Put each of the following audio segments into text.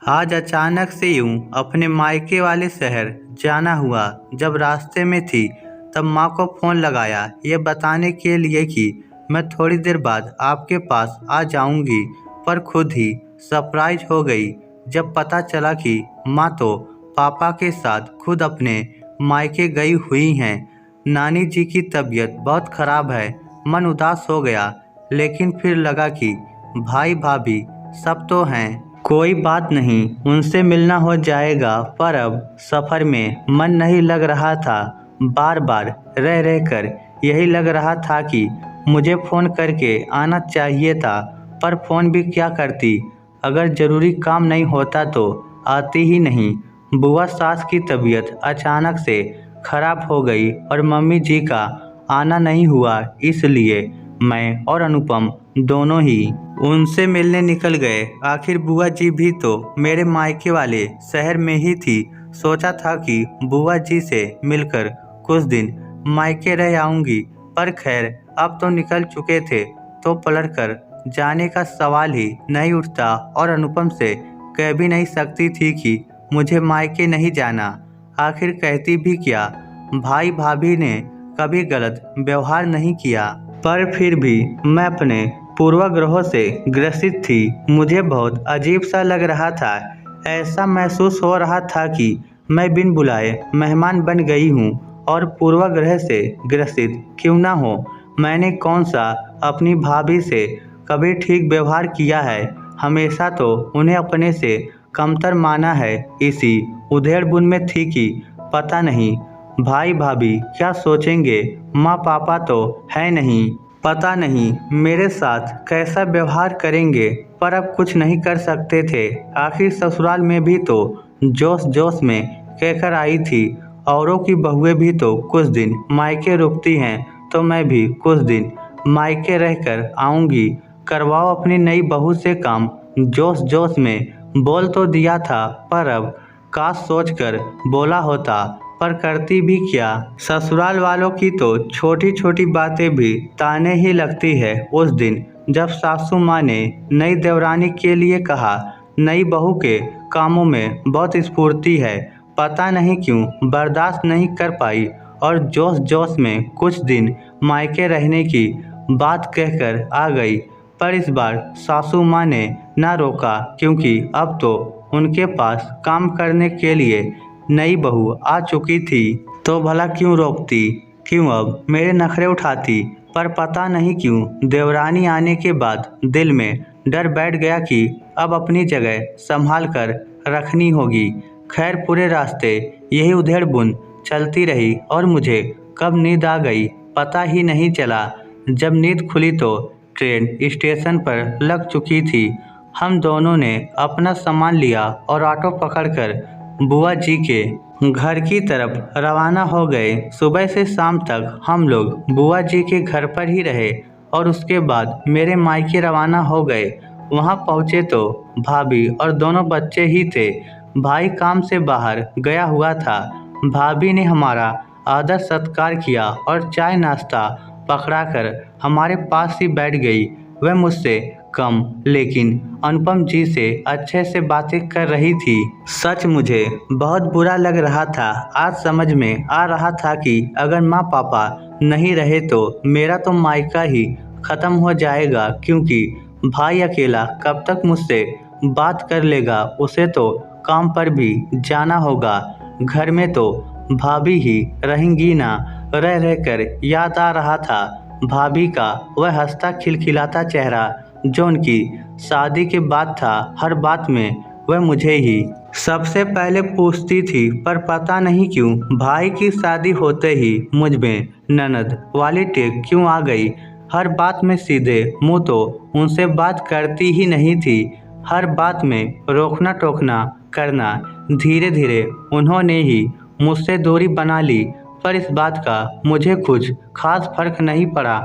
आज अचानक से यूं अपने मायके वाले शहर जाना हुआ। जब रास्ते में थी तब माँ को फ़ोन लगाया ये बताने के लिए कि मैं थोड़ी देर बाद आपके पास आ जाऊंगी, पर खुद ही सरप्राइज हो गई जब पता चला कि माँ तो पापा के साथ खुद अपने मायके गई हुई हैं। नानी जी की तबीयत बहुत ख़राब है। मन उदास हो गया, लेकिन फिर लगा कि भाई भाभी सब तो हैं, कोई बात नहीं, उनसे मिलना हो जाएगा। पर अब सफ़र में मन नहीं लग रहा था। बार बार रह रह कर यही लग रहा था कि मुझे फ़ोन करके आना चाहिए था, पर फ़ोन भी क्या करती। अगर ज़रूरी काम नहीं होता तो आती ही नहीं। बुआ सास की तबीयत अचानक से ख़राब हो गई और मम्मी जी का आना नहीं हुआ, इसलिए मैं और अनुपम दोनों ही उनसे मिलने निकल गए। आखिर बुआ जी भी तो मेरे मायके वाले शहर में ही थी। सोचा था कि बुआ जी से मिलकर कुछ दिन मायके रह आऊंगी, पर खैर अब तो निकल चुके थे तो पलट कर जाने का सवाल ही नहीं उठता। और अनुपम से कह भी नहीं सकती थी कि मुझे मायके नहीं जाना। आखिर कहती भी क्या, भाई भाभी ने कभी गलत व्यवहार नहीं किया, पर फिर भी मैं अपने पूर्वाग्रहों से ग्रसित थी। मुझे बहुत अजीब सा लग रहा था। ऐसा महसूस हो रहा था कि मैं बिन बुलाए मेहमान बन गई हूँ और पूर्वाग्रह से ग्रसित क्यों ना हो। मैंने कौन सा अपनी भाभी से कभी ठीक व्यवहार किया है? हमेशा तो उन्हें अपने से कमतर माना है। इसी उधेड़-बुन में थी कि पता नहीं भाई भाभी क्या सोचेंगे। माँ पापा तो है नहीं, पता नहीं मेरे साथ कैसा व्यवहार करेंगे, पर अब कुछ नहीं कर सकते थे। आखिर ससुराल में भी तो जोश जोश में कहकर आई थी, औरों की बहुएं भी तो कुछ दिन मायके रुकती हैं, तो मैं भी कुछ दिन मायके रहकर आऊँगी। करवाओ अपनी नई बहू से काम। जोश जोश में बोल तो दिया था, पर अब काश सोचकर बोला होता, पर करती भी क्या। ससुराल वालों की तो छोटी छोटी बातें भी ताने ही लगती है। उस दिन जब सासू माँ ने नई देवरानी के लिए कहा, नई बहू के कामों में बहुत स्फूर्ति है, पता नहीं क्यों बर्दाश्त नहीं कर पाई और जोश जोश में कुछ दिन मायके रहने की बात कहकर आ गई। पर इस बार सासू माँ ने ना रोका, क्योंकि अब तो उनके पास काम करने के लिए नई बहू आ चुकी थी। तो भला क्यों रोकती, क्यों अब मेरे नखरे उठाती। पर पता नहीं क्यों देवरानी आने के बाद दिल में डर बैठ गया कि अब अपनी जगह संभाल कर रखनी होगी। खैर पूरे रास्ते यही उधेड़-बुन चलती रही और मुझे कब नींद आ गई पता ही नहीं चला। जब नींद खुली तो ट्रेन स्टेशन पर लग चुकी थी। हम दोनों ने अपना सामान लिया और ऑटो पकड़कर बुआ जी के घर की तरफ रवाना हो गए। सुबह से शाम तक हम लोग बुआ जी के घर पर ही रहे और उसके बाद मेरे मायके रवाना हो गए। वहां पहुंचे तो भाभी और दोनों बच्चे ही थे। भाई काम से बाहर गया हुआ था। भाभी ने हमारा आदर सत्कार किया और चाय नाश्ता पकड़ाकर हमारे पास ही बैठ गई। वह मुझसे कम लेकिन अनुपम जी से अच्छे से बातें कर रही थी। सच मुझे बहुत बुरा लग रहा था। आज समझ में आ रहा था कि अगर माँ पापा नहीं रहे तो मेरा तो मायका ही ख़त्म हो जाएगा, क्योंकि भाई अकेला कब तक मुझसे बात कर लेगा। उसे तो काम पर भी जाना होगा। घर में तो भाभी ही रहेंगी ना। रह रह कर याद आ रहा था भाभी का वह हंसता खिलखिलाता चेहरा जो उनकी शादी के बाद था। हर बात में वह मुझे ही सबसे पहले पूछती थी, पर पता नहीं क्यों भाई की शादी होते ही मुझ में ननद वाली टेक क्यों आ गई। हर बात में सीधे मुंह तो उनसे बात करती ही नहीं थी। हर बात में रोकना टोकना करना। धीरे धीरे उन्होंने ही मुझसे दूरी बना ली, पर इस बात का मुझे कुछ खास फर्क नहीं पड़ा,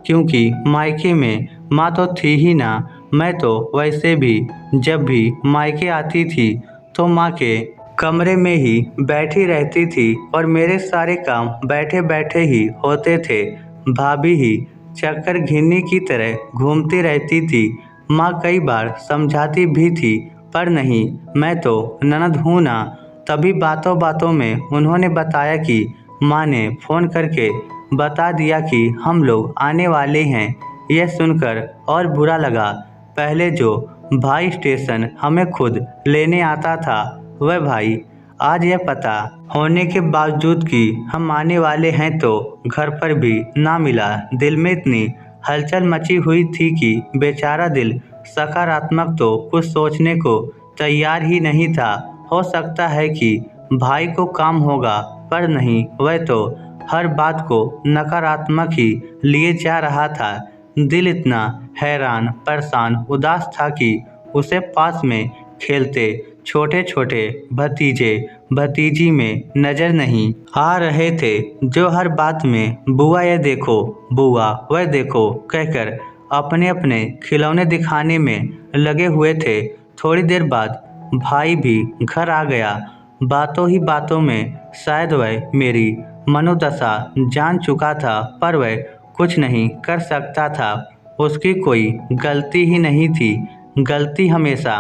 क्योंकि मायके में माँ तो थी ही ना। मैं तो वैसे भी जब भी मायके आती थी तो माँ के कमरे में ही बैठी रहती थी और मेरे सारे काम बैठे बैठे ही होते थे। भाभी ही चक्कर घिन्नी की तरह घूमती रहती थी। माँ कई बार समझाती भी थी, पर नहीं, मैं तो ननद हूँ ना। तभी बातों बातों में उन्होंने बताया कि माँ ने फ़ोन करके बता दिया कि हम लोग आने वाले हैं। यह सुनकर और बुरा लगा। पहले जो भाई स्टेशन हमें खुद लेने आता था, वह भाई आज यह पता होने के बावजूद कि हम आने वाले हैं तो घर पर भी ना मिला। दिल में इतनी हलचल मची हुई थी कि बेचारा दिल सकारात्मक तो कुछ सोचने को तैयार ही नहीं था। हो सकता है कि भाई को काम होगा, पर नहीं, वह तो हर बात को नकारात्मक ही लिए जा रहा था। दिल इतना हैरान, परेशान, उदास था कि उसे पास में खेलते छोटे छोटे भतीजे भतीजी में नजर नहीं आ रहे थे, जो हर बात में बुआ ये देखो, बुआ वह देखो कहकर अपने अपने खिलौने दिखाने में लगे हुए थे। थोड़ी देर बाद भाई भी घर आ गया। बातों ही बातों में शायद वह मेरी मनोदशा जान चुका था, पर वह कुछ नहीं कर सकता था। उसकी कोई गलती ही नहीं थी। गलती हमेशा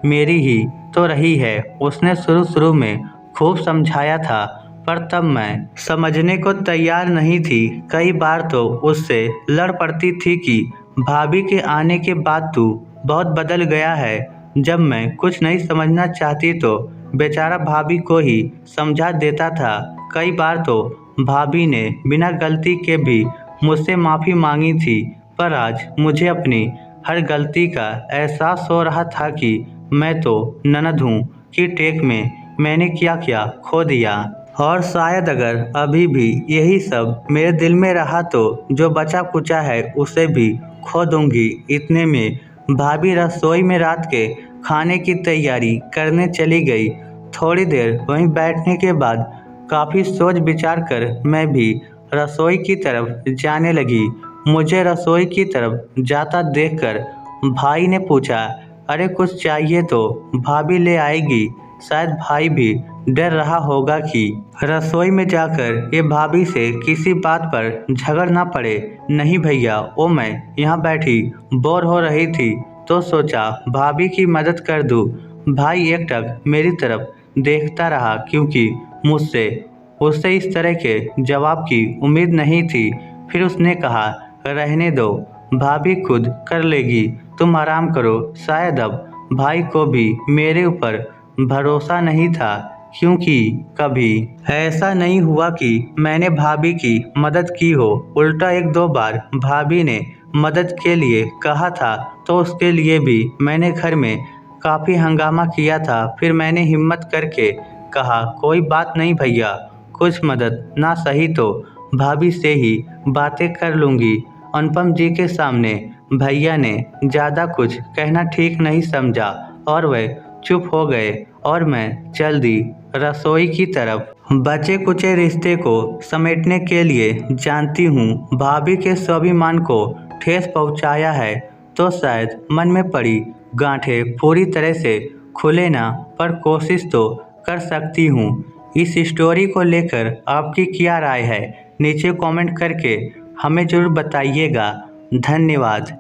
मेरी ही तो रही है। उसने शुरू में खूब समझाया था, पर तब मैं समझने को तैयार नहीं थी। कई बार तो उससे लड़ पड़ती थी कि भाभी के आने के बाद तू बहुत बदल गया है। जब मैं कुछ नहीं समझना चाहती तो बेचारा भाभी को ही समझा देता था। कई बार तो भाभी ने बिना गलती के भी मुझसे माफ़ी मांगी थी, पर आज मुझे अपनी हर गलती का एहसास हो रहा था कि मैं तो ननद हूँ कि टेक में मैंने क्या क्या खो दिया। और शायद अगर अभी भी यही सब मेरे दिल में रहा तो जो बचा कुचा है उसे भी खो दूंगी। इतने में भाभी रसोई में रात के खाने की तैयारी करने चली गई। थोड़ी देर वहीं बैठने के बाद काफ़ी सोच विचार कर मैं भी रसोई की तरफ जाने लगी। मुझे रसोई की तरफ जाता देखकर भाई ने पूछा, अरे कुछ चाहिए तो भाभी ले आएगी। शायद भाई भी डर रहा होगा कि रसोई में जाकर ये भाभी से किसी बात पर झगड़ ना पड़े। नहीं भैया, ओ मैं यहाँ बैठी बोर हो रही थी तो सोचा भाभी की मदद कर दूँ। भाई एकटक मेरी तरफ देखता रहा, क्योंकि मुझसे उससे इस तरह के जवाब की उम्मीद नहीं थी। फिर उसने कहा, रहने दो, भाभी खुद कर लेगी, तुम आराम करो। शायद अब भाई को भी मेरे ऊपर भरोसा नहीं था, क्योंकि कभी ऐसा नहीं हुआ कि मैंने भाभी की मदद की हो। उल्टा एक दो बार भाभी ने मदद के लिए कहा था तो उसके लिए भी मैंने घर में काफ़ी हंगामा किया था। फिर मैंने हिम्मत करके कहा, कोई बात नहीं भैया, कुछ मदद ना सही तो भाभी से ही बातें कर लूँगी। अनुपम जी के सामने भैया ने ज़्यादा कुछ कहना ठीक नहीं समझा और वह चुप हो गए और मैं चल दी रसोई की तरफ। बचे कुचे रिश्ते को समेटने के लिए जानती हूँ भाभी के स्वाभिमान को ठेस पहुँचाया है, तो शायद मन में पड़ी गांठें पूरी तरह से खुले ना, पर कोशिश तो कर सकती हूँ। इस स्टोरी को लेकर आपकी क्या राय है, नीचे कमेंट करके हमें ज़रूर बताइएगा। धन्यवाद।